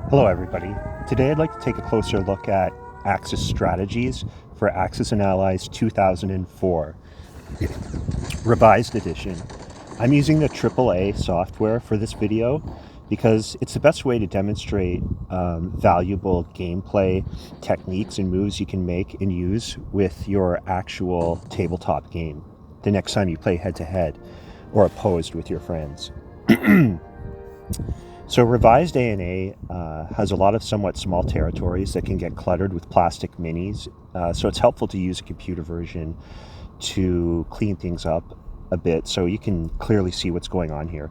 Hello everybody. Today I'd like to take a closer look at Axis strategies for Axis and Allies 2004 revised edition. I'm using the AAA software for this video because it's the best way to demonstrate valuable gameplay techniques and moves you can make and use with your actual tabletop game the next time you play head-to-head or opposed with your friends. So revised ANA has a lot of somewhat small territories that can get cluttered with plastic minis, so it's helpful to use a computer version to clean things up a bit so you can clearly see what's going on here.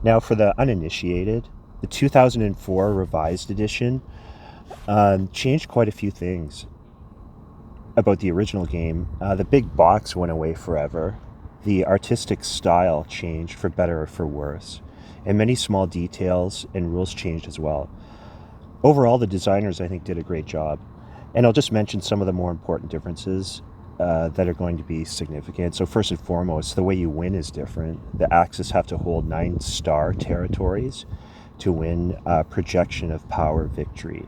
Now for the uninitiated, the 2004 revised edition changed quite a few things about the original game. The big box went away forever. The artistic style changed for better or for worse, and many small details and rules changed as well. Overall, the designers, I think, did a great job. And I'll just mention some of the more important differences that are going to be significant. So first and foremost, the way you win is different. The Axis have to hold 9-star territories to win a projection of power victory.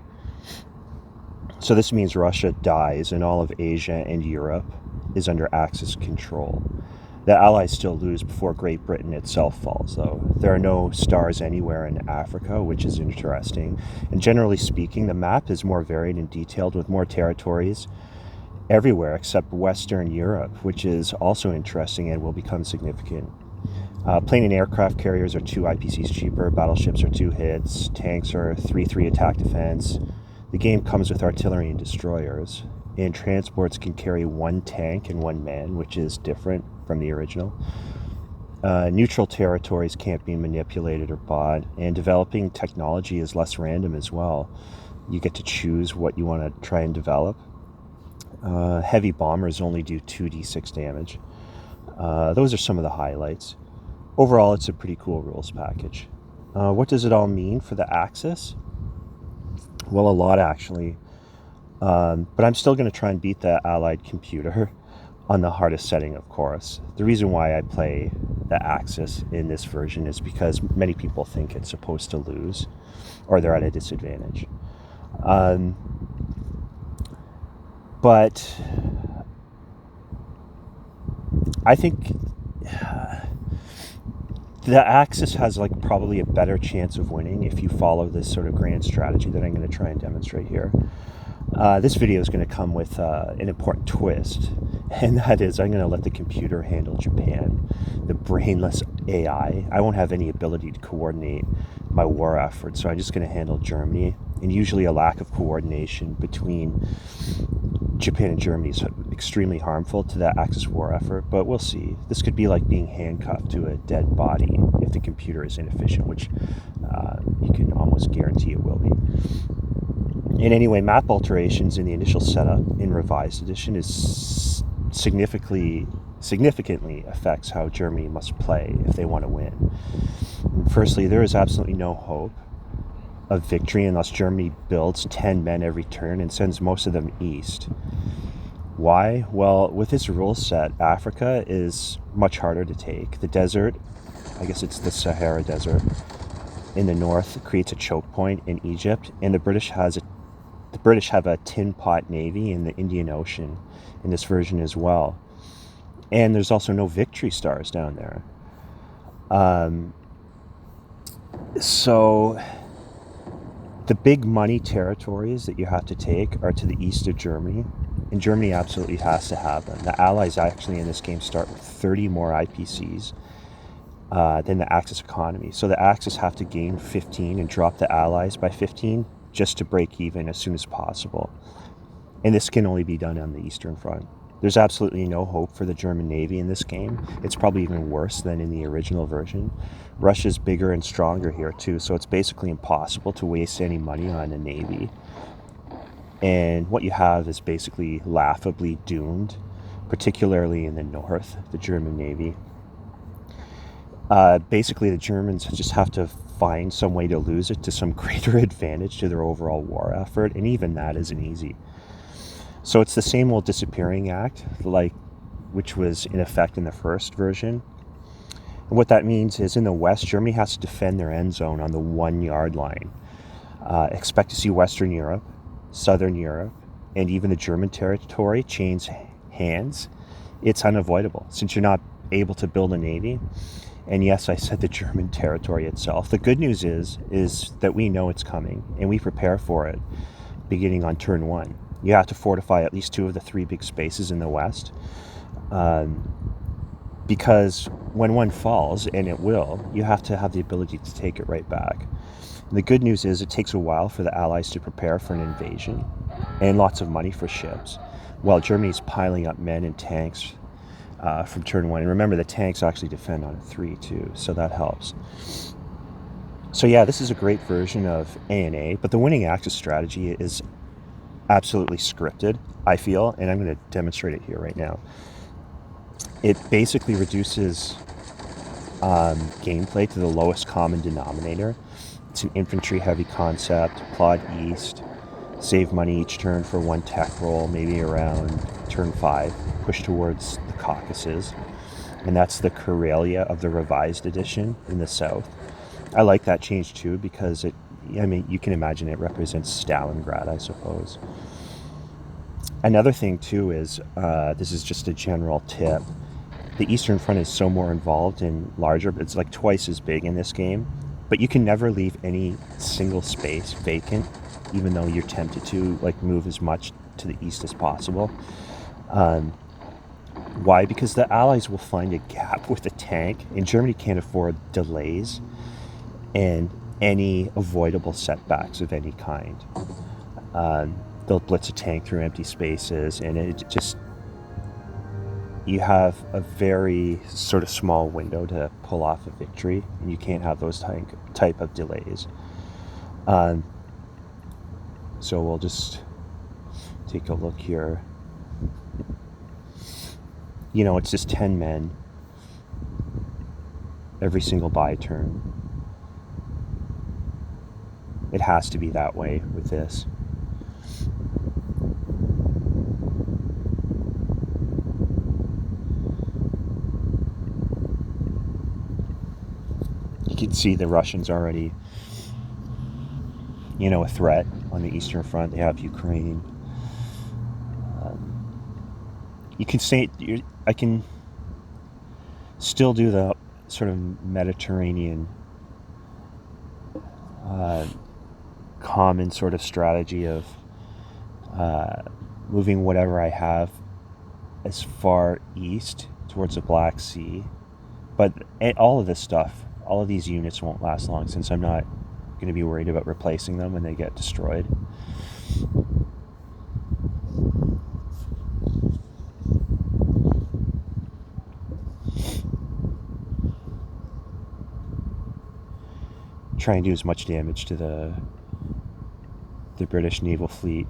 So this means Russia dies and all of Asia and Europe is under Axis control. The Allies still lose before Great Britain itself falls, though. There are no stars anywhere in Africa, which is interesting. And generally speaking, the map is more varied and detailed with more territories everywhere except Western Europe, which is also interesting and will become significant. Plane and aircraft carriers are 2 IPCs cheaper, battleships are 2 hits, tanks are 3-3 attack defense. The game comes with artillery and destroyers, and transports can carry 1 tank and 1 man, which is different from the original. Neutral territories can't be manipulated or bought, and developing technology is less random as well. You get to choose what you want to try and develop. Heavy bombers only do 2d6 damage. Those are some of the highlights. Overall, it's a pretty cool rules package. What does it all mean for the Axis? Well, a lot actually. But I'm still going to try and beat the Allied computer on the hardest setting, of course. The reason why I play the Axis in this version is because many people think it's supposed to lose or they're at a disadvantage. But I think the Axis has probably a better chance of winning if you follow this sort of grand strategy that I'm going to try and demonstrate here. This video is going to come with an important twist, and that is I'm going to let the computer handle Japan, the brainless AI. I won't have any ability to coordinate my war effort, so I'm just going to handle Germany, and usually a lack of coordination between Japan and Germany is extremely harmful to the Axis war effort, but we'll see. This could be like being handcuffed to a dead body if the computer is inefficient, which you can almost guarantee it will be. And anyway, map alterations in the initial setup in revised edition is significantly affects how Germany must play if they want to win. And firstly, there is absolutely no hope of victory unless Germany builds 10 men every turn and sends most of them east. Why? Well, with this rule set, Africa is much harder to take. The desert, I guess it's the Sahara Desert, in the north creates a choke point in Egypt, and the British have a tin pot navy in the Indian Ocean in this version as well. And there's also no victory stars down there. So the big money territories that you have to take are to the east of Germany, and Germany absolutely has to have them. The Allies actually in this game start with 30 more IPCs than the Axis economy. So the Axis have to gain 15 and drop the Allies by 15 just to break even as soon as possible. And this can only be done on the Eastern Front. There's absolutely no hope for the German Navy in this game. It's probably even worse than in the original version. Russia's bigger and stronger here too, so it's basically impossible to waste any money on a Navy. And what you have is basically laughably doomed, particularly in the north, the German Navy. Basically, the Germans just have to find some way to lose it to some greater advantage to their overall war effort, and even that isn't easy. So it's the same old disappearing act, like which was in effect in the first version. And what that means is in the West, Germany has to defend their end zone on the 1 yard line. Expect to see Western Europe, Southern Europe, and even the German territory change hands. It's unavoidable since you're not able to build a navy. And yes, I said the German territory itself. The good news is that we know it's coming and we prepare for it beginning on turn 1. You have to fortify at least 2 of the 3 big spaces in the West. Because when one falls, and it will, you have to have the ability to take it right back. And the good news is it takes a while for the Allies to prepare for an invasion and lots of money for ships, while Germany's piling up men and tanks from turn 1. And remember, the tanks actually defend on 3 too, so that helps. So yeah, this is a great version of A&A, but the winning Axis strategy is absolutely scripted, I feel, and I'm going to demonstrate it here right now. It basically reduces gameplay to the lowest common denominator. It's an infantry-heavy concept, plot east, save money each turn for 1 tech roll, maybe around turn 5, push towards the Caucasus, and that's the Karelia of the revised edition in the south. I like that change too because you can imagine it represents Stalingrad, I suppose. Another thing too is, this is just a general tip, the Eastern Front is so more involved and larger. It's like twice as big in this game, but you can never leave any single space vacant, even though you're tempted to move as much to the east as possible. Why? Because the Allies will find a gap with a tank, and Germany can't afford delays and any avoidable setbacks of any kind. They'll blitz a tank through empty spaces, and it just, you have a very sort of small window to pull off a victory, and you can't have those type of delays. So we'll just take a look here. It's just 10 men every single buy turn. It has to be that way with this. You can see the Russians already, a threat on the Eastern Front. They have Ukraine. You can say, I can still do the sort of Mediterranean common sort of strategy of moving whatever I have as far east towards the Black Sea. But all of this stuff, all of these units won't last long since I'm not going to be worried about replacing them when they get destroyed. Try and do as much damage to the British naval fleet,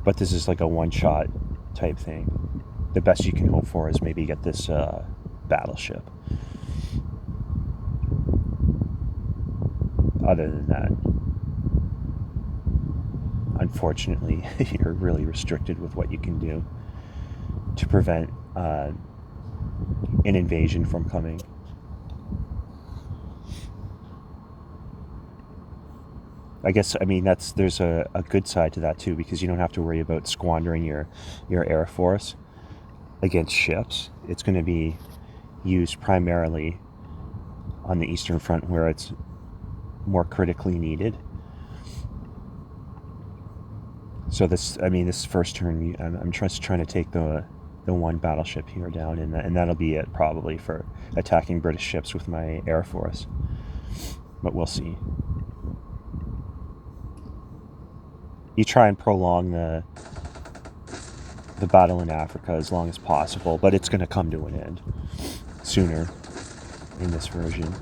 but this is like a one-shot type thing. The best you can hope for is maybe get this battleship. Other than that, unfortunately, you're really restricted with what you can do to prevent an invasion from coming. I guess, there's a good side to that too, because you don't have to worry about squandering your air force against ships. It's going to be used primarily on the Eastern Front where it's more critically needed. So this first turn, I'm just trying to take the one battleship here down, and that'll be it probably for attacking British ships with my air force. But we'll see. You try and prolong the battle in Africa as long as possible, but it's going to come to an end sooner in this version.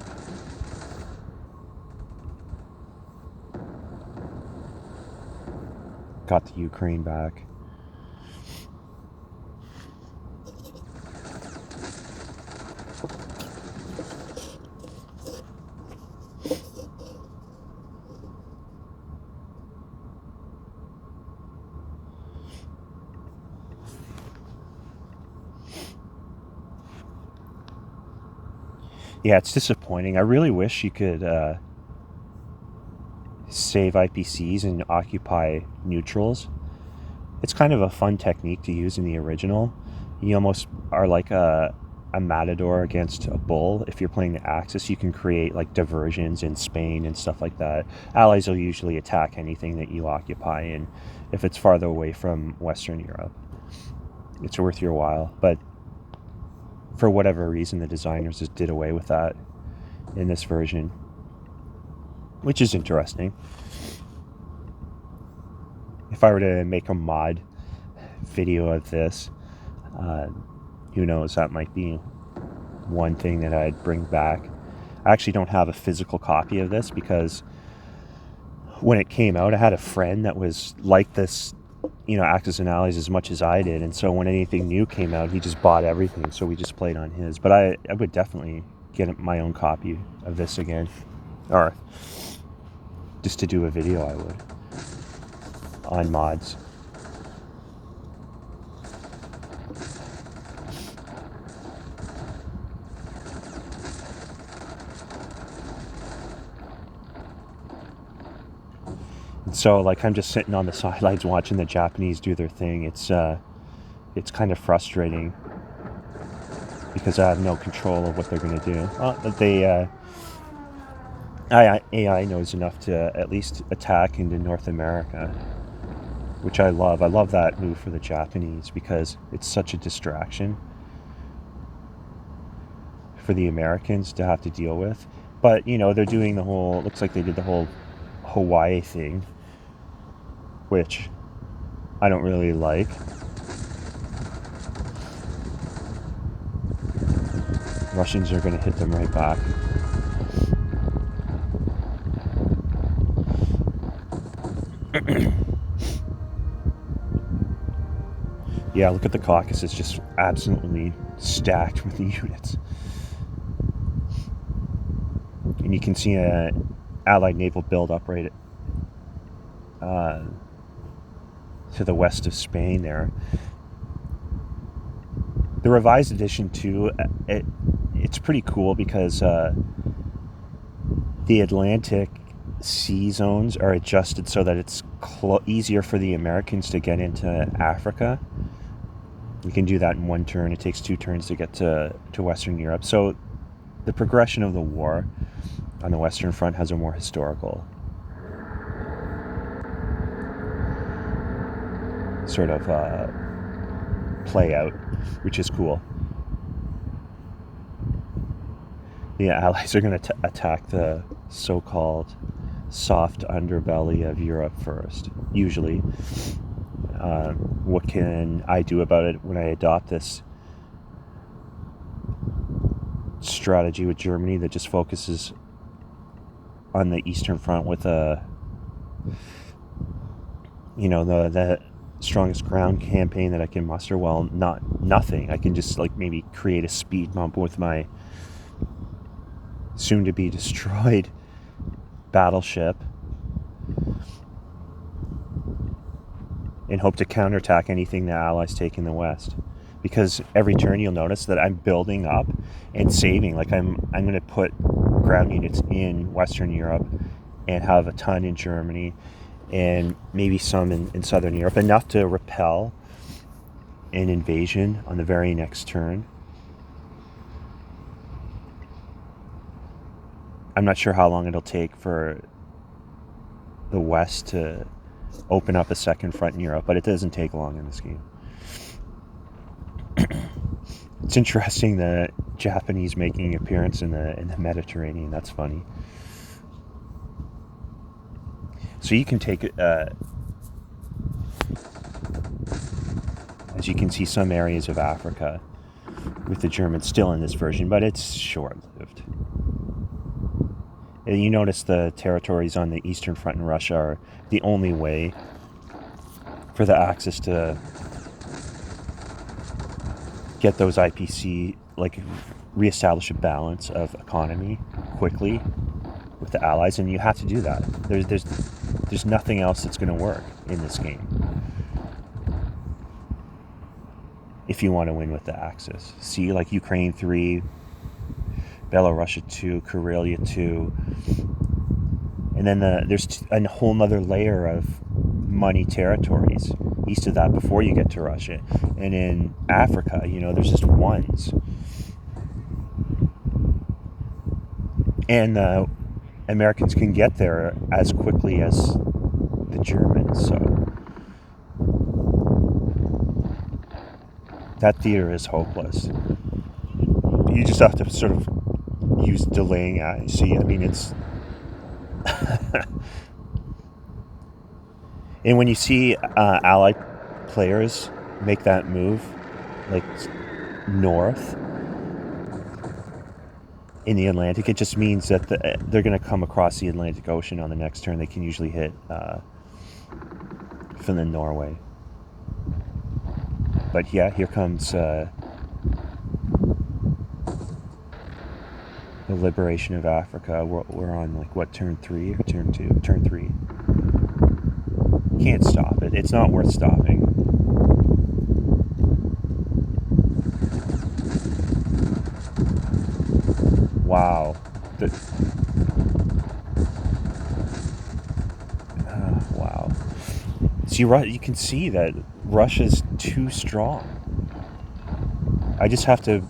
Got the Ukraine back. Yeah, it's disappointing. I really wish you could save IPCs and occupy neutrals. It's kind of a fun technique to use in the original. You almost are like a matador against a bull. If you're playing the Axis, you can create like diversions in Spain and stuff like that. Allies will usually attack anything that you occupy, and if it's farther away from Western Europe, it's worth your while. But for whatever reason, the designers just did away with that in this version, which is interesting. If I were to make a mod video of this, who knows, that might be one thing that I'd bring back. I actually don't have a physical copy of this because when it came out, I had a friend that was like this, Axis and Allies as much as I did, and so when anything new came out, he just bought everything, so we just played on his. But I would definitely get my own copy of this again, or just to do a video, I would, on mods. So like I'm just sitting on the sidelines watching the Japanese do their thing. It's kind of frustrating because I have no control of what they're going to do. AI knows enough to at least attack into North America, which I love. I love that move for the Japanese because it's such a distraction for the Americans to have to deal with. But they're doing the whole. Looks like they did the whole Hawaii thing, which I don't really like. Russians are going to hit them right back. Yeah, look at the Caucasus. It's just absolutely stacked with the units. And you can see a Allied naval buildup right to the west of Spain there. The revised edition too, it's pretty cool because the Atlantic sea zones are adjusted so that it's easier for the Americans to get into Africa. You can do that in one turn. It takes 2 turns to get to Western Europe. So the progression of the war on the Western Front has a more historical sort of play out, which is cool. The Allies are going to attack the so-called soft underbelly of Europe first, usually. What can I do about it when I adopt this strategy with Germany that just focuses on the Eastern Front with the strongest ground campaign that I can muster? Well, nothing. I can just like maybe create a speed bump with my soon to be destroyed battleship and hope to counterattack anything the Allies take in the West. Because every turn you'll notice that I'm building up and saving. Like I'm going to put ground units in Western Europe and have a ton in Germany and maybe some in Southern Europe, enough to repel an invasion on the very next turn. I'm not sure how long it'll take for the West to open up a second front in Europe, but it doesn't take long in this game. It's interesting the Japanese making an appearance in the Mediterranean. That's funny. So you can take as you can see, some areas of Africa with the Germans still in this version, but it's short-lived. And you notice the territories on the Eastern Front in Russia are the only way for the Axis to get those IPC, like reestablish a balance of economy quickly with the Allies, and you have to do that. There's nothing else that's going to work in this game if you want to win with the Axis. See, like Ukraine 3, Belorussia 2, Karelia 2. And then there's a whole nother layer of money territories east of that before you get to Russia. And in Africa, there's just ones. And the Americans can get there as quickly as the Germans. So that theater is hopeless. You just have to sort of use delaying. See, it's... And when you see Allied players make that move, like north in the Atlantic, it just means that they're going to come across the Atlantic Ocean on the next turn. They can usually hit Finland, Norway. But yeah, here comes the liberation of Africa. We're on turn 3 or turn 2? Turn 3. Can't stop it. It's not worth stopping. Wow. Wow. See, you can see that Russia's too strong. I just have to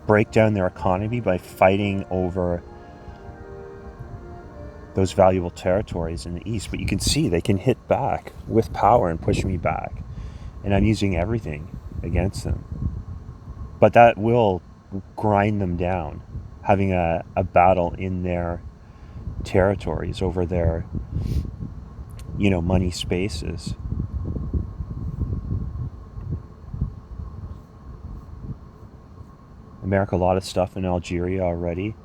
break down their economy by fighting over those valuable territories in the east. But you can see they can hit back with power and push me back. And I'm using everything against them. But that will grind them down, having a battle in their territories over their, money spaces. America, a lot of stuff in Algeria already.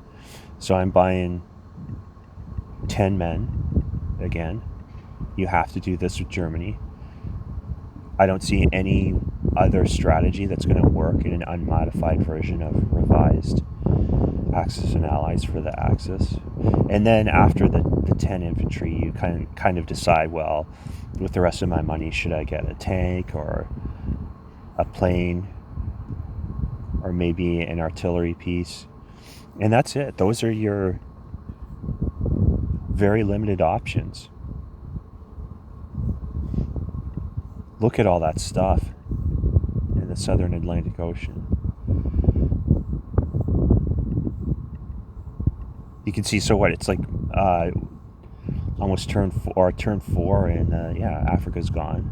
So I'm buying 10 men again. You have to do this with Germany. I don't see any other strategy that's going to work in an unmodified version of revised Axis and Allies for the Axis. And then after the 10 infantry, you kind of decide, well, with the rest of my money, should I get a tank or a plane or maybe an artillery piece? And that's it. Those are your very limited options. Look at all that stuff in the southern Atlantic Ocean. You can see, so what, it's like almost turn 4, and Africa's gone.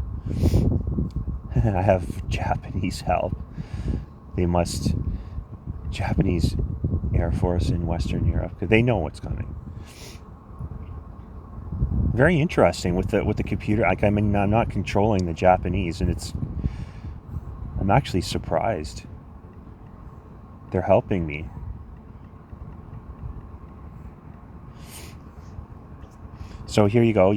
I have Japanese help. Japanese Air Force in Western Europe, because they know what's coming. Very interesting with the computer. I'm not controlling the Japanese, and I'm actually surprised. They're helping me. So here you go.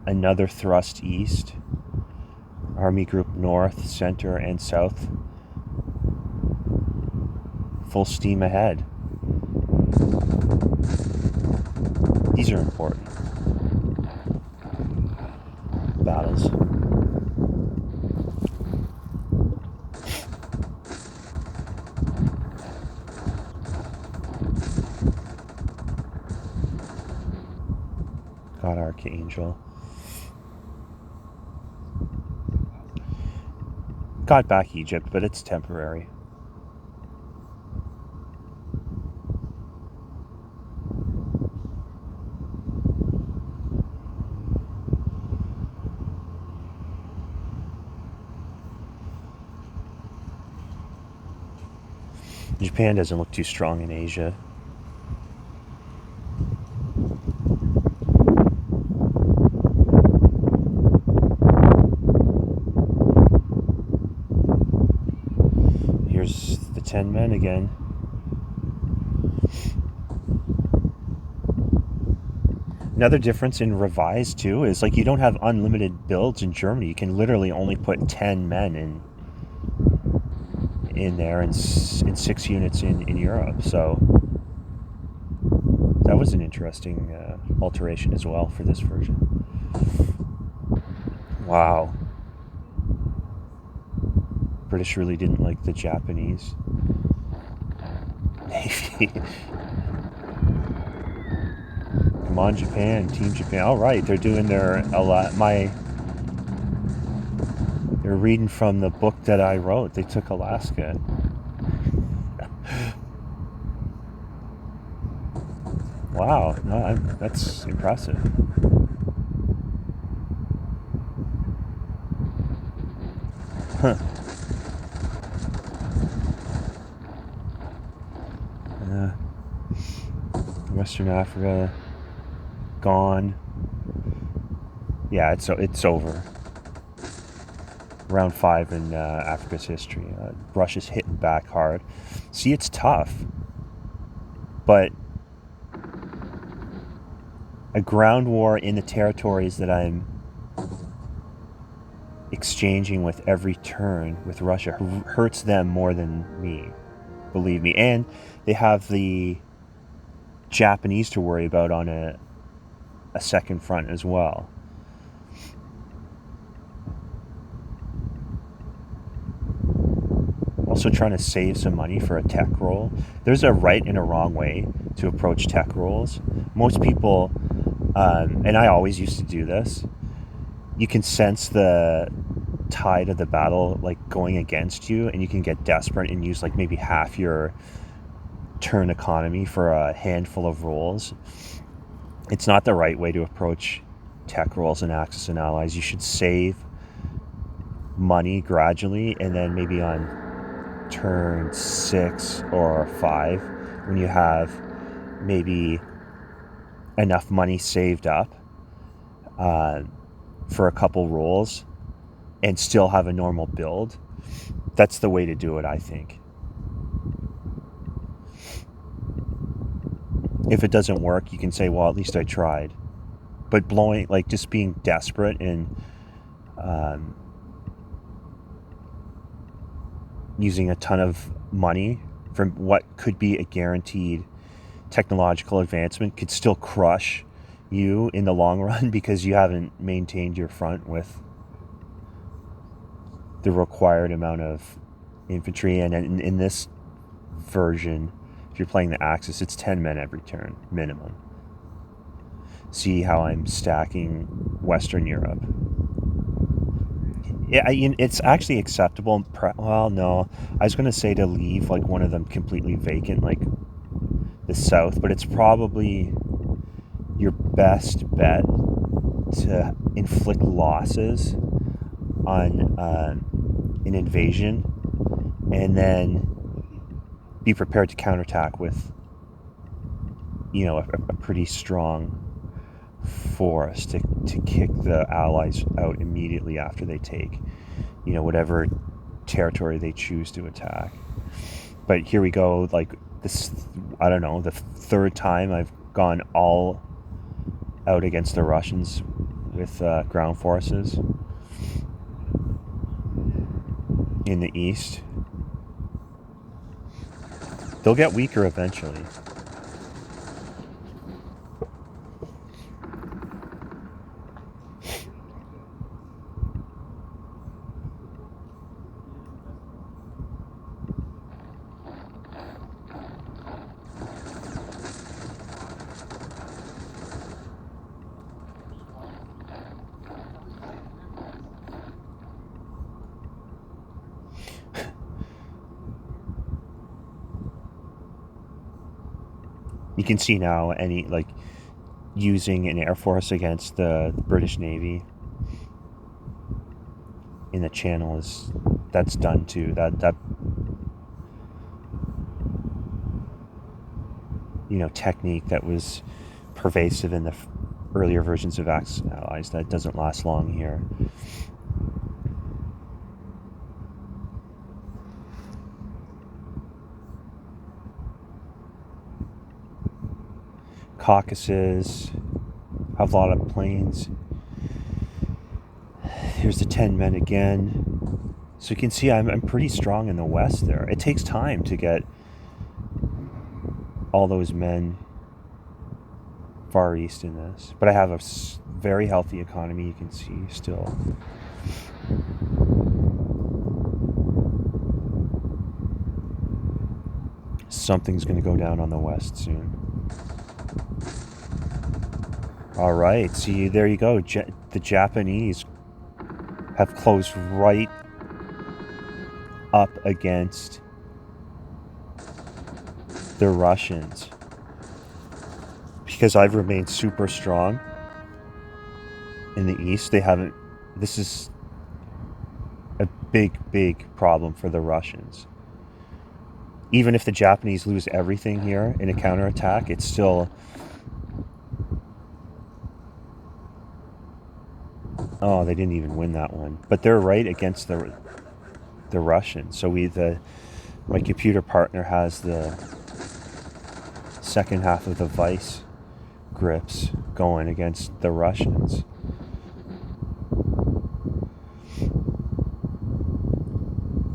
Another thrust east. Army Group North, Center, and South. Full steam ahead. These are important battles. Got Archangel. Got back Egypt, but it's temporary. Japan doesn't look too strong in Asia. Here's the 10 men again. Another difference in revised too is you don't have unlimited builds in Germany. You can literally only put 10 men in there and 6 units in Europe. So that was an interesting alteration as well for this version. Wow. British really didn't like the Japanese Navy. Come on, Japan, Team Japan. All right, they're doing their they're reading from the book that I wrote. They took Alaska. Wow, no, that's impressive. Huh. Uh, Western Africa gone. Yeah, it's over. Round 5 in Africa's history. Russia's hitting back hard. See, it's tough, but a ground war in the territories that I'm exchanging with every turn with Russia hurts them more than me, believe me. And they have the Japanese to worry about on a second front as well. Also trying to save some money for a tech roll. There's a right and a wrong way to approach tech rolls. Most people, and I always used to do this, you can sense the tide of the battle like going against you, and you can get desperate and use like maybe half your turn economy for a handful of rolls. It's not the right way to approach tech rolls and Axis and Allies. You should save money gradually, and then maybe on turn 6 or 5, when you have maybe enough money saved up for a couple rolls and still have a normal build, that's the way to do it, I think. If it doesn't work, you can say, well, at least I tried. But blowing, like just being desperate and using a ton of money for what could be a guaranteed technological advancement could still crush you in the long run because you haven't maintained your front with the required amount of infantry. And in this version, if you're playing the Axis, it's 10 men every turn minimum. See how I'm stacking Western Europe. Yeah, it's actually acceptable. Well, no, I was going to say to leave like one of them completely vacant, like the south, but it's probably your best bet to inflict losses on an invasion, and then be prepared to counterattack with, a pretty strong force to kick the Allies out immediately after they take, whatever territory they choose to attack. But here we go, like this, I don't know, the third time I've gone all out against the Russians with ground forces in the east. They'll get weaker eventually. You can see now using an air force against the British Navy in the Channel that's done too. That technique that was pervasive in the earlier versions of Axis and Allies, that doesn't last long here. Caucasus, have a lot of planes. Here's the 10 men again. So you can see I'm pretty strong in the west there. It takes time to get all those men far east in this. But I have a very healthy economy, you can see still. Something's going to go down on the west soon. All right, see, there you go. The Japanese have closed right up against the Russians because I've remained super strong in the east. They haven't. This is a big problem for the Russians. Even if the Japanese lose everything here in a counterattack, it's still... Oh, they didn't even win that one. But they're right against the Russians. So my computer partner has the second half of the vice grips going against the Russians.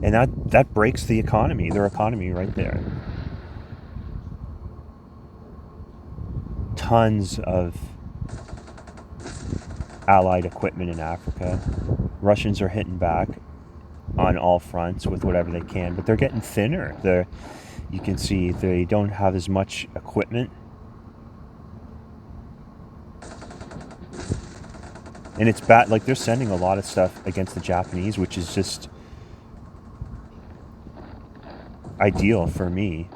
And that breaks the economy, their economy right there. Tons of allied equipment in Africa. Russians are hitting back on all fronts with whatever they can, but they're getting thinner. You can see they don't have as much equipment. And it's bad, like they're sending a lot of stuff against the Japanese, which is just ideal for me.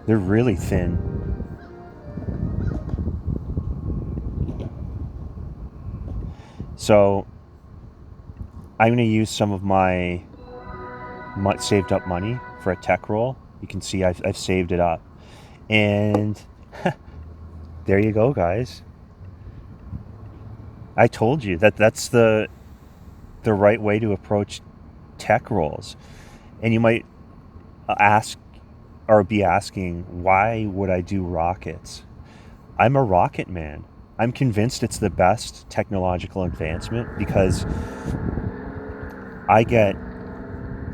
They're really thin. So I'm going to use some of my saved up money for a tech roll. You can see I've saved it up. And there you go, guys. I told you that's the right way to approach tech rolls. And you might ask or be asking, why would I do rockets? I'm a rocket man. I'm convinced it's the best technological advancement because I get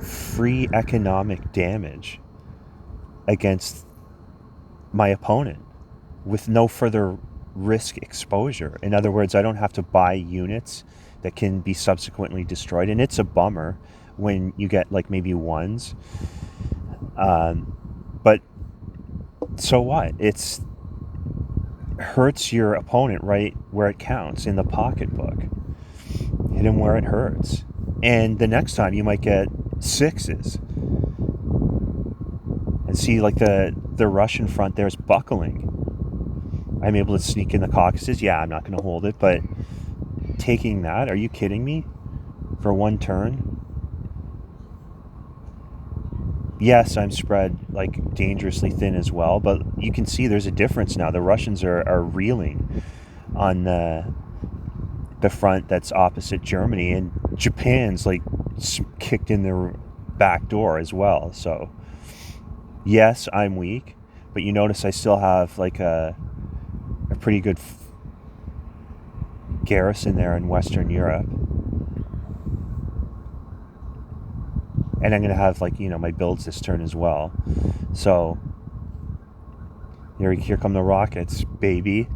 free economic damage against my opponent with no further risk exposure. In other words, I don't have to buy units that can be subsequently destroyed. And it's a bummer when you get like maybe ones. But so what? It hurts your opponent right where it counts, in the pocketbook. Hit him where it hurts. And the next time you might get sixes. And see, like the Russian front there's buckling. I'm able to sneak in the Caucasus. Yeah, I'm not going to hold it, but taking that, are you kidding me? For one turn? Yes, I'm spread like dangerously thin as well, but you can see there's a difference now. The Russians are reeling on the front that's opposite Germany, and Japan's like kicked in their back door as well. So yes, I'm weak, but you notice I still have like a pretty good garrison there in Western Europe. And I'm going to have, like, my builds this turn as well. So, here come the rockets, baby.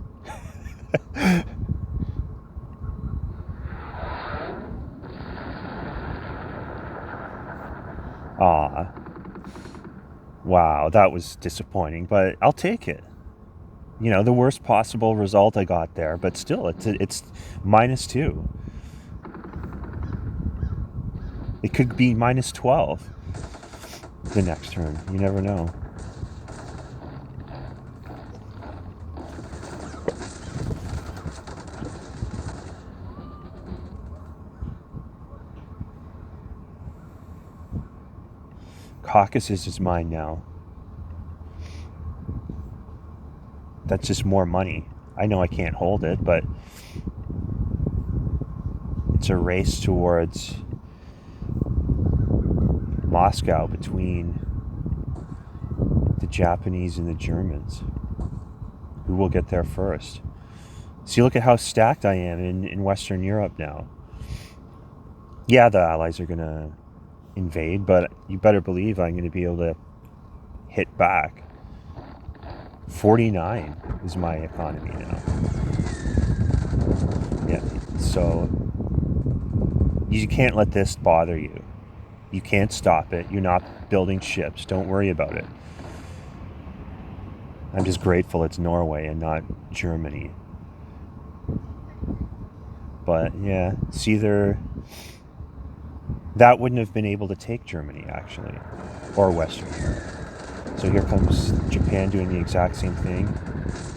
Aw. Wow, that was disappointing, but I'll take it. The worst possible result I got there, but still, it's -2. It could be -12 the next turn. You never know. Caucasus is mine now. That's just more money. I know I can't hold it, but it's a race towards Moscow between the Japanese and the Germans. Who will get there first? See, look at how stacked I am in Western Europe now. Yeah, the Allies are going to invade, but you better believe I'm going to be able to hit back. 49 is my economy now. Yeah, so you can't let this bother you. You can't stop it. You're not building ships. Don't worry about it. I'm just grateful it's Norway and not Germany. But yeah, it's either that wouldn't have been able to take Germany, actually, or Western Europe. So here comes Japan doing the exact same thing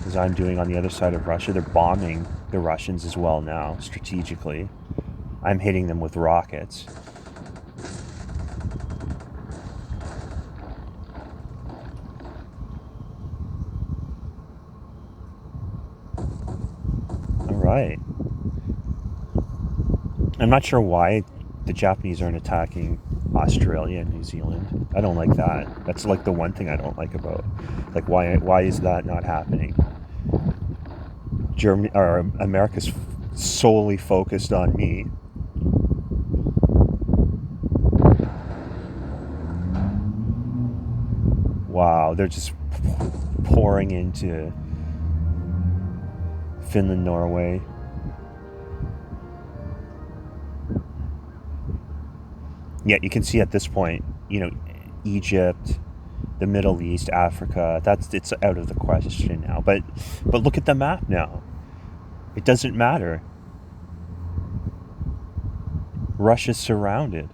as I'm doing on the other side of Russia. They're bombing the Russians as well now, strategically. I'm hitting them with rockets. All right. I'm not sure why the Japanese aren't attacking Australia and New Zealand. I don't like that. That's like the one thing I don't like about, like, why is that not happening? Germany or America's solely focused on me. Wow, they're just pouring into Finland, Norway. Yeah, you can see at this point, Egypt, the Middle East, Africa, it's out of the question now. But look at the map now. It doesn't matter. Russia's surrounded.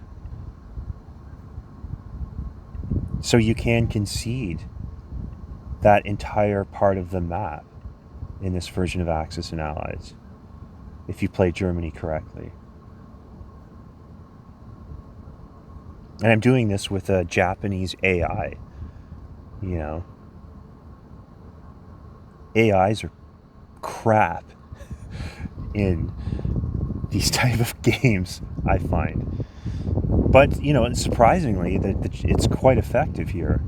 So you can concede that entire part of the map in this version of Axis and Allies if you play Germany correctly. And I'm doing this with a Japanese AI. AIs are crap in these type of games, I find. But, surprisingly, it's quite effective here.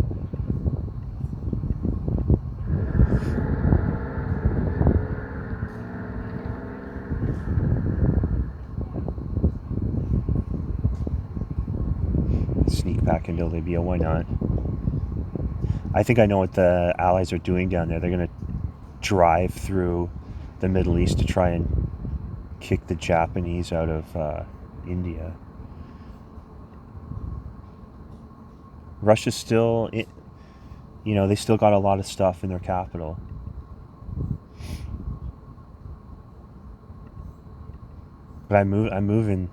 Sneak back into Libya, why not? I think I know what the Allies are doing down there. They're going to drive through the Middle East to try and kick the Japanese out of India. Russia's still, they still got a lot of stuff in their capital. But I'm moving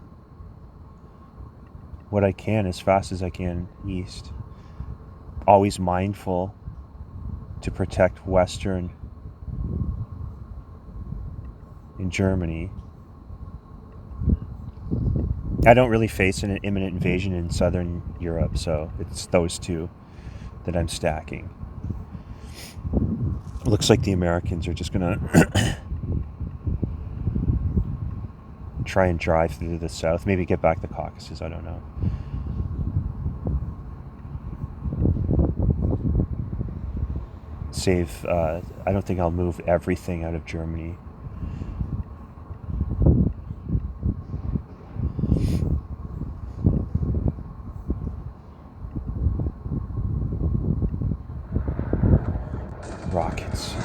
what I can as fast as I can east. Always mindful to protect Western in Germany. I don't really face an imminent invasion in Southern Europe, so it's those two that I'm stacking. It looks like the Americans are just gonna try and drive through the south, maybe get back the Caucasus, I don't know. I don't think I'll move everything out of Germany. Rockets.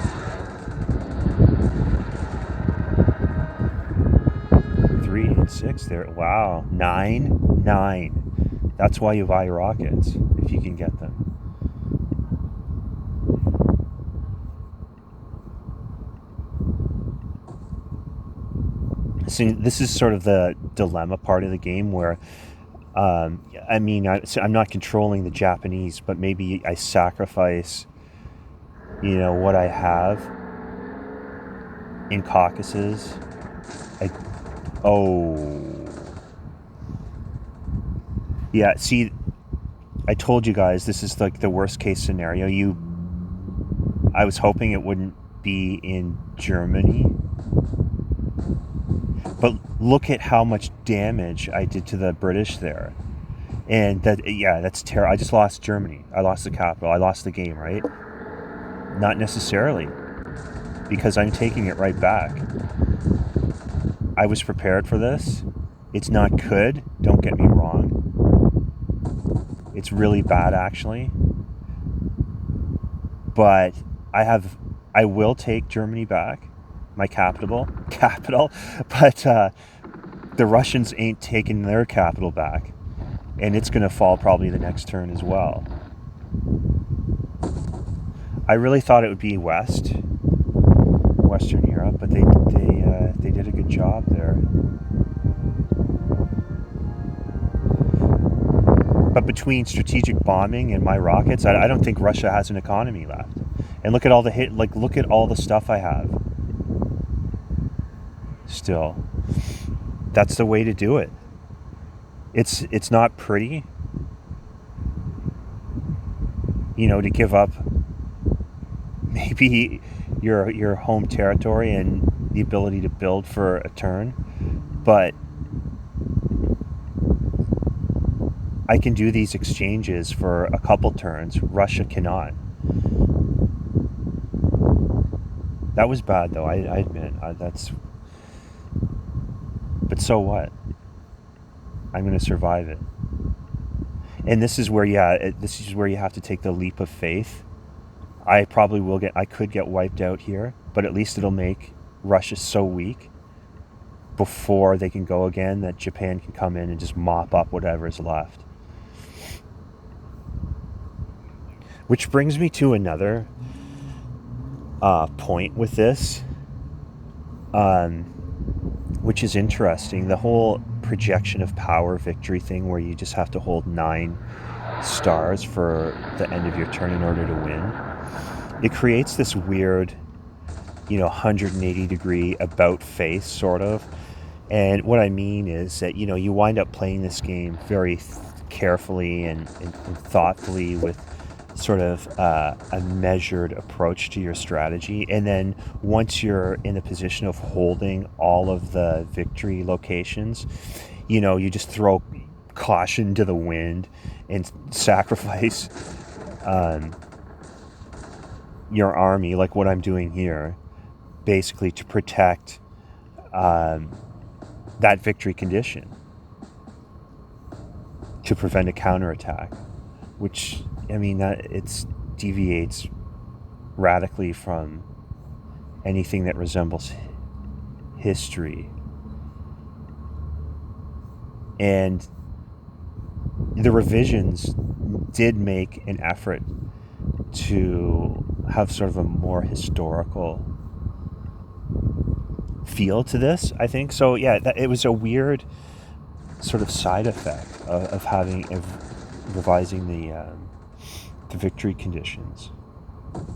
Three and six there. Wow. Nine. That's why you buy rockets, if you can get them. See, this is sort of the dilemma part of the game where, I'm not controlling the Japanese, but maybe I sacrifice, what I have in Caucasus. Yeah, see, I told you guys this is like the worst case scenario. I was hoping it wouldn't be in Germany. But look at how much damage I did to the British there. And that's terrible. I just lost Germany. I lost the capital. I lost the game, right? Not necessarily. Because I'm taking it right back. I was prepared for this. It's not good. Don't get me wrong. It's really bad, actually. But I will take Germany back. My capital, but the Russians ain't taking their capital back, and it's going to fall probably the next turn as well. I really thought it would be Western Europe, but they did a good job there. But between strategic bombing and my rockets, I don't think Russia has an economy left. And look at all the look at all the stuff I have. Still, that's the way to do it. It's not pretty, to give up maybe your home territory and the ability to build for a turn, but I can do these exchanges for a couple turns. Russia cannot. That was bad, though. I admit but so what? I'm going to survive it. And this is where you have to take the leap of faith. I could get wiped out here, but at least it'll make Russia so weak before they can go again that Japan can come in and just mop up whatever's left. Which brings me to another point with this, which is interesting. The whole projection of power victory thing, where you just have to hold 9 stars for the end of your turn in order to win. It creates this weird, 180 degree about face sort of. And what I mean is that, you wind up playing this game very carefully and thoughtfully with sort of a measured approach to your strategy. And then once you're in a position of holding all of the victory locations, you just throw caution to the wind and sacrifice your army, like what I'm doing here, basically to protect that victory condition, to prevent a counterattack, which, that it deviates radically from anything that resembles history. And the revisions did make an effort to have sort of a more historical feel to this, I think. So yeah, it was a weird sort of side effect of revising the victory conditions.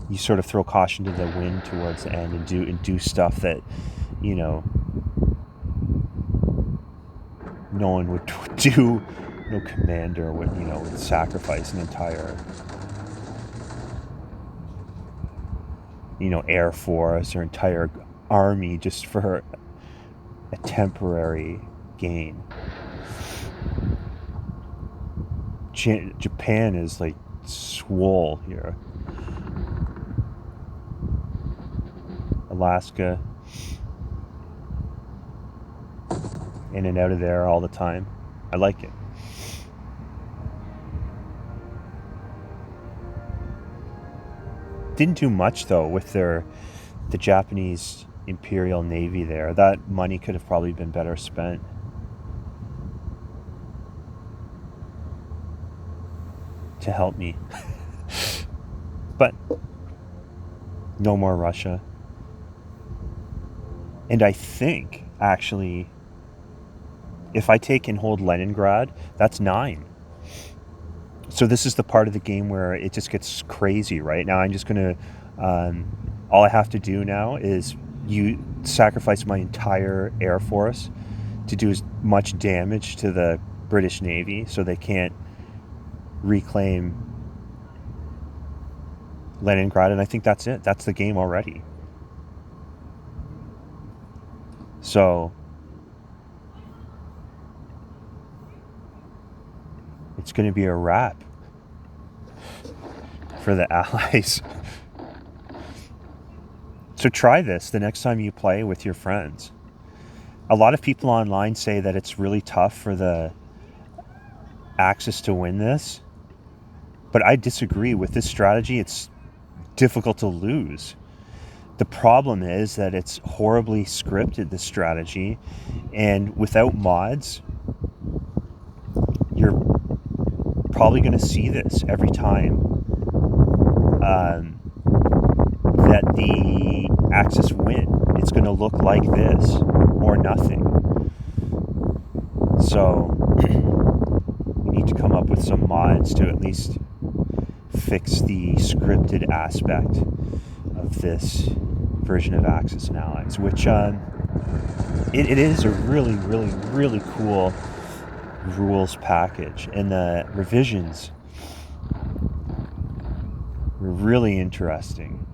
You sort of throw caution to the wind towards the end and do stuff that no one would do. No commander would sacrifice an entire air force or entire army just for a temporary gain. Japan is like swole here. Alaska, in and out of there all the time. I like it. Didn't do much though with the Japanese Imperial Navy there. That money could have probably been better spent. To help me. But no more Russia. And I think, actually, if I take and hold Leningrad, that's 9. So this is the part of the game where it just gets crazy, right? Now I'm just going to, all I have to do now is sacrifice my entire Air Force to do as much damage to the British Navy so they can't reclaim Leningrad, and I think that's it. That's the game already. So it's going to be a wrap for the Allies. So try this the next time you play with your friends. A lot of people online say that it's really tough for the Axis to win this, but I disagree. With this strategy, it's difficult to lose. The problem is that it's horribly scripted, this strategy, and without mods, you're probably going to see this every time that the Axis win. It's going to look like this or nothing. So we need to come up with some mods to at least fix the scripted aspect of this version of Axis and Allies, which it is a really, really, really cool rules package, and the revisions were really interesting.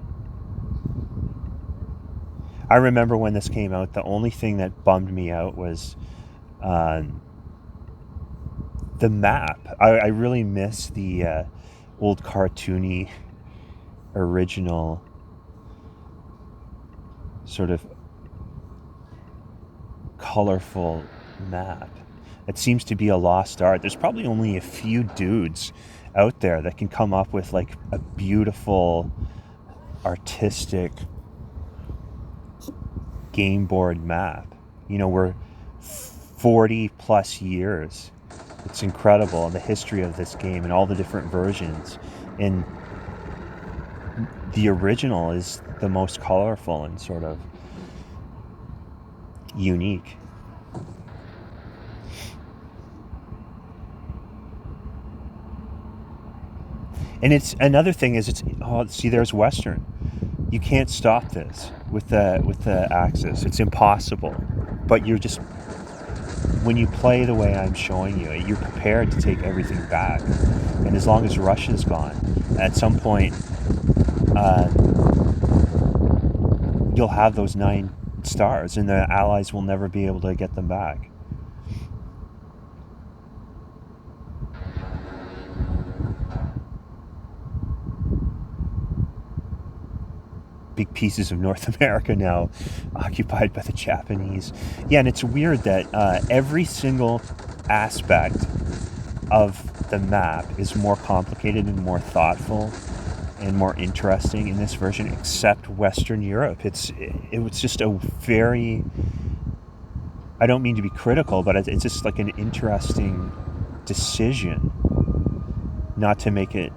I remember when this came out, the only thing that bummed me out was the map. I really miss the old cartoony original sort of colorful map. It seems to be a lost art. There's probably only a few dudes out there that can come up with like a beautiful artistic game board map. You know, we're 40 plus years. It's incredible, the history of this game and all the different versions. And the original is the most colorful and sort of unique. And it's another thing is there's Western. You can't stop this with the Axis. It's impossible. But you're just, when you play the way I'm showing you, you're prepared to take everything back. And as long as Russia's gone, at some point you'll have those 9 stars, and the Allies will never be able to get them back. Big pieces of North America now occupied by the Japanese. Yeah, and it's weird that every single aspect of the map is more complicated and more thoughtful and more interesting in this version, except Western Europe. It was just a very, I don't mean to be critical, but it's just like an interesting decision not to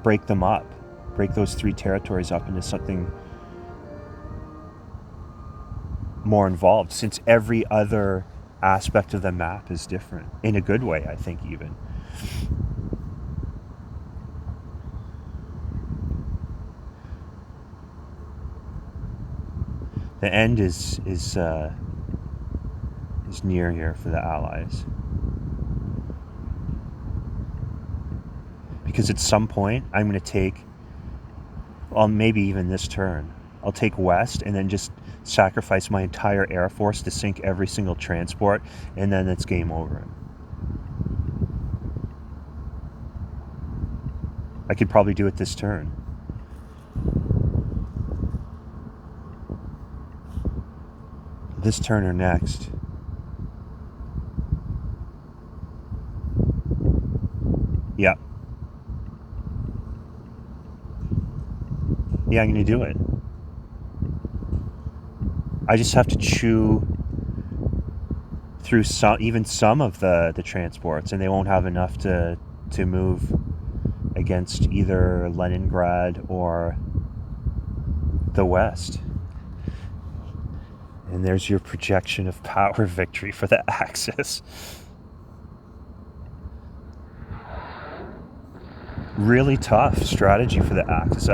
break them up, break those 3 territories up into something more involved, since every other aspect of the map is different in a good way, I think. Even the end is near here for the Allies, because at some point I'm going to take, well, maybe even this turn, I'll take west and then just sacrifice my entire air force to sink every single transport, and then it's game over. I could probably do it this turn. This turn or next. Yeah. Yeah, I'm going to do it. I just have to chew through some of the transports, and they won't have enough to move against either Leningrad or the West. And there's your projection of power victory for the Axis. Really tough strategy for the Axis.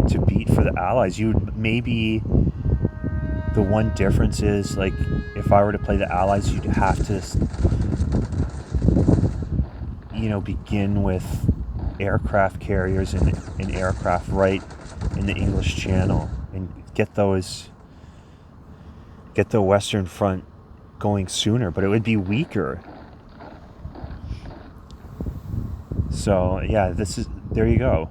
To beat for the Allies, maybe the one difference is, like, if I were to play the Allies, you'd have to, begin with aircraft carriers and aircraft right in the English Channel and get the Western Front going sooner, but it would be weaker. So yeah, there you go.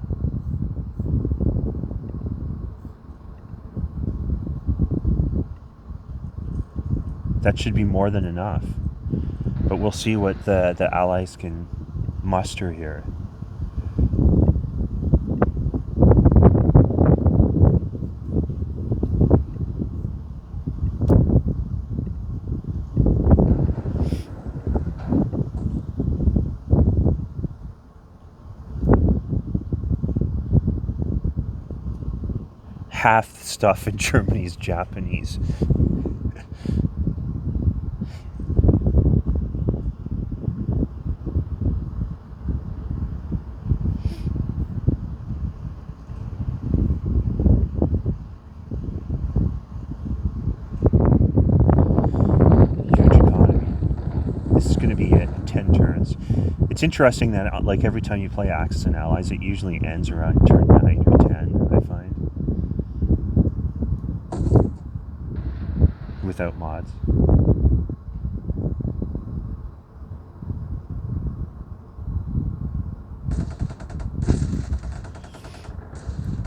That should be more than enough. But we'll see what the Allies can muster here. half the stuff in Germany is Japanese. Huge economy. This is going to be it in 10 turns. It's interesting that like every time you play Axis and Allies, it usually ends around turn 9 or 10, I find. Without mods.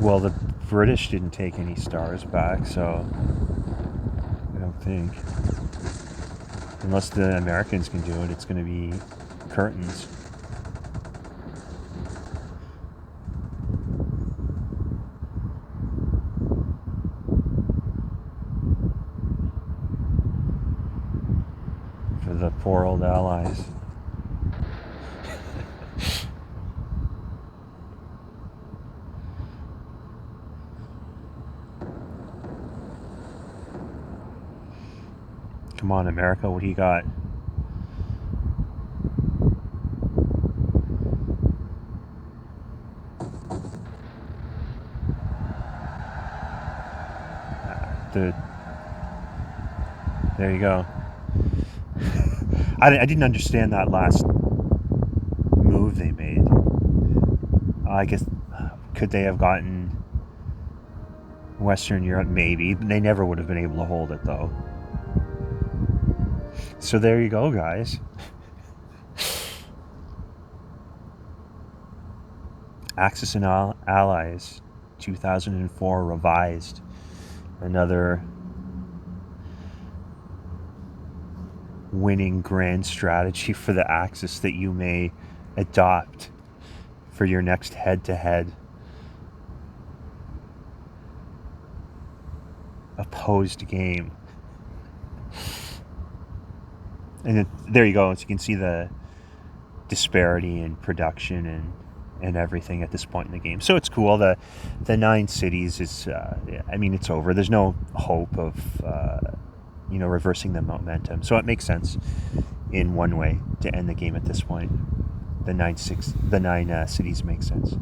Well, the British didn't take any stars back, so I don't think. Unless the Americans can do it, it's going to be curtains. For the poor old Allies. Come on, America, what do you got? There you go. I didn't understand that last move they made. I guess, could they have gotten Western Europe? Maybe. They never would have been able to hold it, though. So there you go, guys. Axis and Allies 2004 revised. Another winning grand strategy for the Axis that you may adopt for your next head-to-head opposed game. And there you go. So you can see the disparity in production and everything at this point in the game. So it's cool. The 9 cities is, I mean, it's over. There's no hope of, reversing the momentum. So it makes sense in one way to end the game at this point. The 9 cities make sense.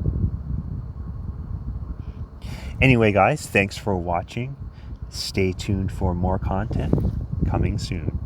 Anyway, guys, thanks for watching. Stay tuned for more content coming soon.